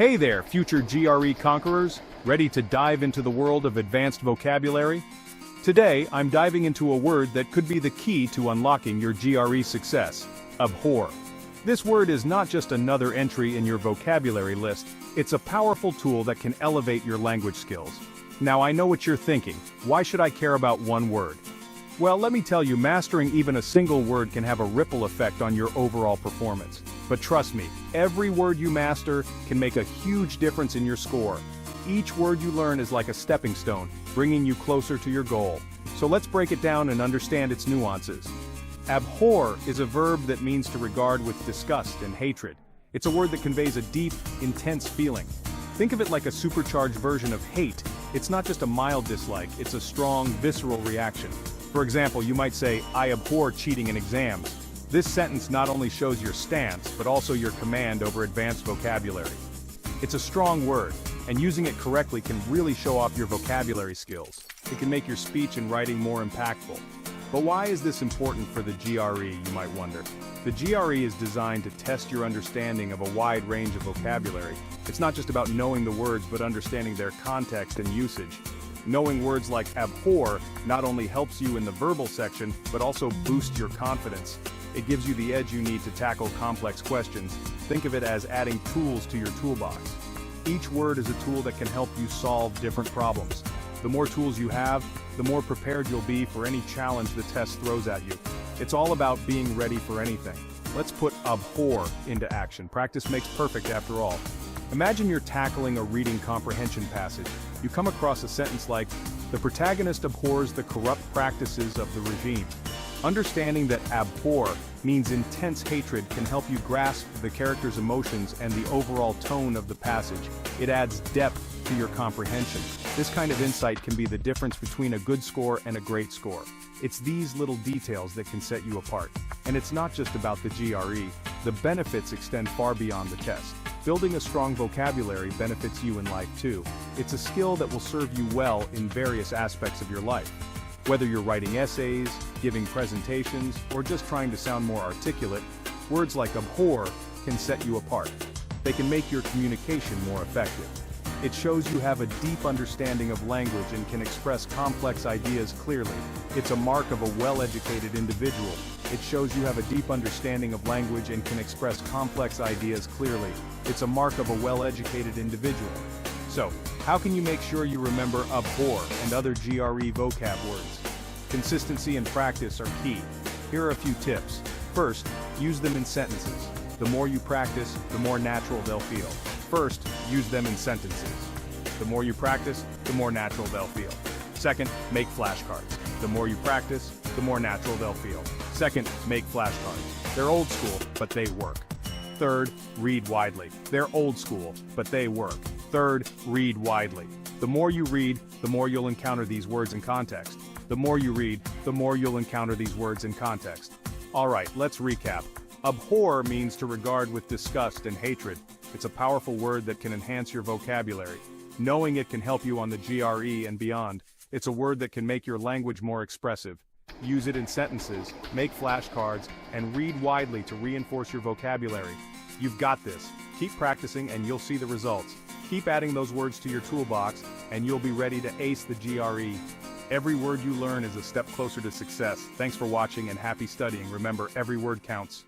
Hey there, future GRE conquerors, ready to dive into the world of advanced vocabulary? Today, I'm diving into a word that could be the key to unlocking your GRE success: abhor. This word is not just another entry in your vocabulary list, it's a powerful tool that can elevate your language skills. Now I know what you're thinking, why should I care about one word? Well, let me tell you, mastering even a single word can have a ripple effect on your overall performance. But trust me, every word you master can make a huge difference in your score. Each word you learn is like a stepping stone, bringing you closer to your goal. So let's break it down and understand its nuances. Abhor is a verb that means to regard with disgust and hatred. It's a word that conveys a deep, intense feeling. Think of it like a supercharged version of hate. It's not just a mild dislike, it's a strong, visceral reaction. For example, you might say, "I abhor cheating in exams." This sentence not only shows your stance, but also your command over advanced vocabulary. It's a strong word, and using it correctly can really show off your vocabulary skills. It can make your speech and writing more impactful. But why is this important for the GRE, you might wonder? The GRE is designed to test your understanding of a wide range of vocabulary. It's not just about knowing the words, but understanding their context and usage. Knowing words like abhor not only helps you in the verbal section, but also boosts your confidence. It gives you the edge you need to tackle complex questions. Think of it as adding tools to your toolbox. Each word is a tool that can help you solve different problems. The more tools you have, the more prepared you'll be for any challenge the test throws at you. It's all about being ready for anything. Let's put abhor into action. Practice makes perfect after all. Imagine you're tackling a reading comprehension passage. You come across a sentence like, "The protagonist abhors the corrupt practices of the regime." Understanding that abhor means intense hatred can help you grasp the character's emotions and the overall tone of the passage. It adds depth to your comprehension. This kind of insight can be the difference between a good score and a great score. It's these little details that can set you apart. And it's not just about the GRE. The benefits extend far beyond the test. Building a strong vocabulary benefits you in life too. It's a skill that will serve you well in various aspects of your life. Whether you're writing essays, giving presentations, or just trying to sound more articulate, words like abhor can set you apart. They can make your communication more effective. It shows you have a deep understanding of language and can express complex ideas clearly. It's a mark of a well-educated individual. It shows you have a deep understanding of language and can express complex ideas clearly. It's a mark of a well-educated individual. So, how can you make sure you remember abhor and other GRE vocab words? Consistency and practice are key. Here are a few tips. First, use them in sentences. The more you practice, the more natural they'll feel. First, use them in sentences. The more you practice, the more natural they'll feel. Second, make flashcards. The more you practice, the more natural they'll feel. Second, make flashcards. They're old school, but they work. Third, read widely. They're old school, but they work. Third, read widely. The more you read, the more you'll encounter these words in context. The more you read, the more you'll encounter these words in context. Alright, let's recap. Abhor means to regard with disgust and hatred. It's a powerful word that can enhance your vocabulary. Knowing it can help you on the GRE and beyond. It's a word that can make your language more expressive. Use it in sentences, make flashcards, and read widely to reinforce your vocabulary. You've got this. Keep practicing and you'll see the results. Keep adding those words to your toolbox, and you'll be ready to ace the GRE. Every word you learn is a step closer to success. Thanks for watching and happy studying. Remember, every word counts.